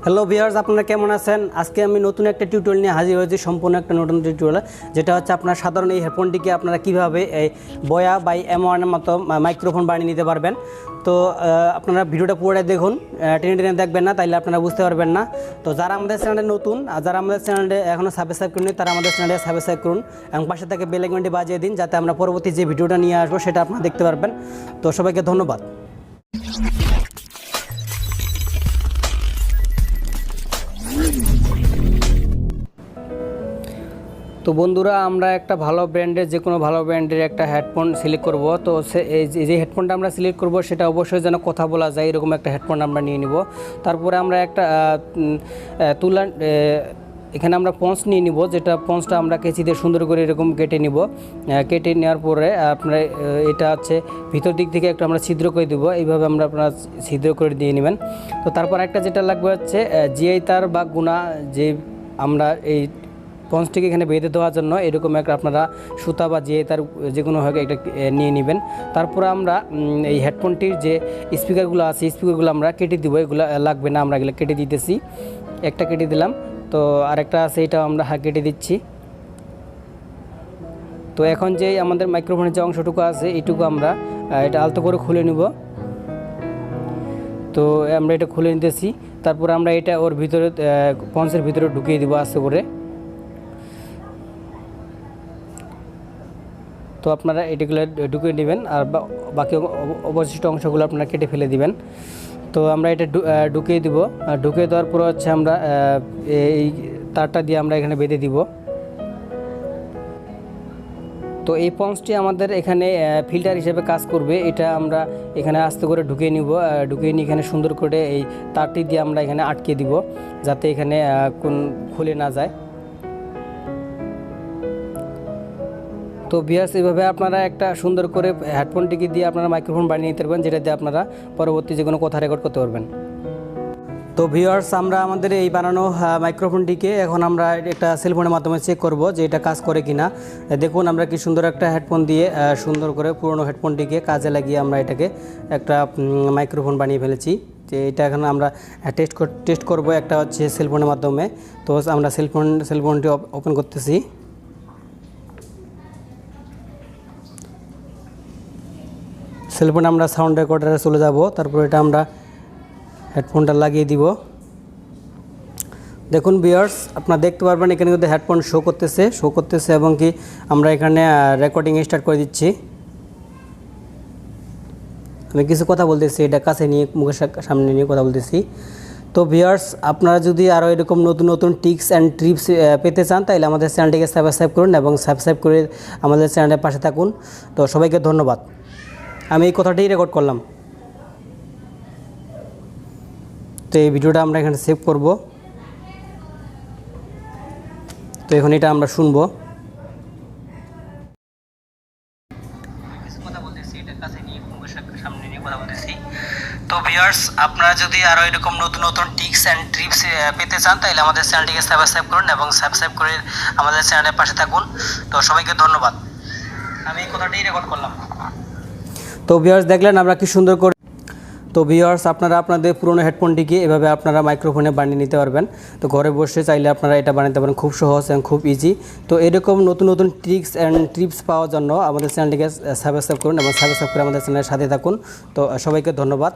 Hello viewers, আপনারা কেমন আছেন? আজকে আমি নতুন একটা টিউটোরিয়াল নিয়ে হাজির হয়েছি, সম্পূর্ণ একটা নতুন টিউটোরিয়াল, যেটা হচ্ছে আপনার সাধারণ এই হেডফোনটিকে আপনারা কীভাবে এই বয়া বাই M1 এর মতো মাইক্রোফোন বানিয়ে নিতে পারবেন। তো আপনারা ভিডিওটা পুরোটাই দেখুন, টেনে টেনে দেখবেন না, তাইলে আপনারা বুঝতে পারবেন না। তো যারা আমাদের চ্যানেলে নতুন আর যারা আমাদের চ্যানেলে এখনও সাবস্ক্রাইব করেনি, তারা আমাদের চ্যানেলে সাবস্ক্রাইব করুন এবং পাশে থেকে বেল আইকনটি বাজিয়ে দিন, যাতে আমরা পরবর্তী যে ভিডিওটা নিয়ে আসবো সেটা আপনারা দেখতে পারবেন। তো সবাইকে ধন্যবাদ। তো বন্ধুরা, আমরা একটা ভালো ব্র্যান্ডের, যে কোনো ভালো ব্র্যান্ডের একটা হেডফোন সিলেক্ট করব। তো এই যে হেডফোনটা আমরা সিলেক্ট করব সেটা অবশ্যই যেন কথা বলা যায় এরকম একটা হেডফোন আমরা নিয়ে নিব। তারপরে আমরা একটা এখানে আমরা পঞ্চ নিয়ে নিব, যেটা পঞ্চটা আমরা কেচি দিয়ে সুন্দর করে এরকম কেটে নিব। কেটে নেওয়ার পরে আপনারা এটা হচ্ছে ভিতর দিক থেকে একটা আমরা ছিদ্র করে দেবো, এইভাবে আপনারা ছিদ্র করে দিয়ে নেবেন। তো তারপর একটা যেটা লাগবে হচ্ছে জিআই তার বা গুণা, যে আমরা এই পঞ্চটিকে এখানে বেঁধে দেওয়ার জন্য এরকম একটা আপনারা সুতা বা যে তার যে কোনো হয় এটা নিয়ে নেবেন। তারপর আমরা এই হেডফোনটির যে স্পিকারগুলো আছে, স্পিকারগুলো আমরা কেটে দিব, এগুলো লাগবে না, আমরা এগুলো কেটে দিতেছি। একটা কেটে দিলাম, তো আরেকটা আছে, এটা আমরা কেটে দিচ্ছি। তো এখন যে আমাদের মাইক্রোফোনের যে অংশটুকু আছে এইটুকু আমরা এটা আলতো করে খুলে নিব। তো আমরা এটা খুলে নিতেছি। তারপর আমরা এটা ওর ভিতরে পঞ্চের ভিতরে ঢুকিয়ে দিব আস্তে করে। তো আপনারা এটাগুলো ঢুকিয়ে নেবেন, আর বাকি অবশিষ্ট অংশগুলো আপনারা কেটে ফেলে দিবেন। তো আমরা এটা ঢুকিয়ে দিব। ঢুকিয়ে দেওয়ার পর হচ্ছে আমরা এই তারটা দিয়ে আমরা এখানে বেঁধে দিব। তো এই পঞ্চটি আমাদের এখানে ফিল্টার হিসেবে কাজ করবে। এটা আমরা এখানে আস্তে করে ঢুকিয়ে নিব। ঢুকিয়ে নিয়ে এখানে সুন্দর করে এই তারটি দিয়ে আমরা এখানে আটকে দিব, যাতে এখানে খুলে না যায়। তো ভিউয়ার্স, এইভাবে আপনারা একটা সুন্দর করে হেডফোনটিকে দিয়ে আপনারা মাইক্রোফোন বানিয়ে নিতে পারবেন, যেটা দিয়ে আপনারা পরবর্তী যে কোনো কথা রেকর্ড করতে পারবেন। তো ভিউয়ার্স, আমরা আমাদের এই বানানো মাইক্রোফোনটিকে এখন আমরা একটা সেলফোনের মাধ্যমে চেক করব যে এটা কাজ করে কিনা। দেখুন, আমরা কি সুন্দর একটা হেডফোন দিয়ে সুন্দর করে পুরনো হেডফোনটিকে কাজে লাগিয়ে আমরা এটাকে একটা মাইক্রোফোন বানিয়ে ফেলেছি। যে এটা এখন আমরা টেস্ট করব একটা হচ্ছে সেলফোনের মাধ্যমে। তো আমরা সেলফোনটি ওপেন করতেছি। সেলফোনে আমরা সাউন্ড রেকর্ডারে চলে যাব। তারপর এটা আমরা হেডফোনটা লাগিয়ে দিব। দেখুন ভিউয়ার্স, আপনারা দেখতে পারবেন এখানে কিন্তু হেডফোন শো করতেছে এবং কি আমরা এখানে রেকর্ডিং স্টার্ট করে দিচ্ছি। আমি কিছু কথা বলতেছি, এটা কাছে নিয়ে মুখের সামনে নিয়ে কথা বলতেছি। তো ভিউয়ার্স, আপনারা যদি আরও এরকম নতুন নতুন টিপস অ্যান্ড ট্রিপস পেতে চান, তাহলে আমাদের চ্যানেলটিকে সাবস্ক্রাইব করুন এবং সাবস্ক্রাইব করে আমাদের চ্যানেলের পাশে থাকুন। তো সবাইকে ধন্যবাদ। আমি এই কথাটাই রেকর্ড করলাম। তো এই ভিডিওটা আমরা এখানে সেভ করব। তো এখন এটা আমরা শুনবো। তো ভিউয়ার্স, আপনারা যদি আরও এরকম নতুন নতুন টিপস অ্যান্ড ট্রিপস পেতে চান, তাহলে আমাদের চ্যানেলটিকে সাবস্ক্রাইব করুন এবং সাবস্ক্রাইব করে আমাদের চ্যানেলের পাশে থাকুন। তো সবাইকে ধন্যবাদ। আমি এই কথাটাই রেকর্ড করলাম। তো ভিউয়ার্স, দেখলেন আমরা কি সুন্দর করে। তো ভিউয়ার্স, আপনারা আপনাদের পুরনো হেডফোনটিকে এভাবে আপনারা মাইক্রোফোনে বানিয়ে নিতে পারবেন। তো ঘরে বসে চাইলে আপনারা এটা বানাতে পারেন, খুব সহজ এবং খুব ইজি। তো এরকম নতুন নতুন ট্রিক্স অ্যান্ড টিপস পাওয়ার জন্য আমাদের চ্যানেলটিকে সাবস্ক্রাইব করুন এবং সাবস্ক্রাইব করে আমাদের চ্যানেলের সাথে থাকুন। তো সবাইকে ধন্যবাদ।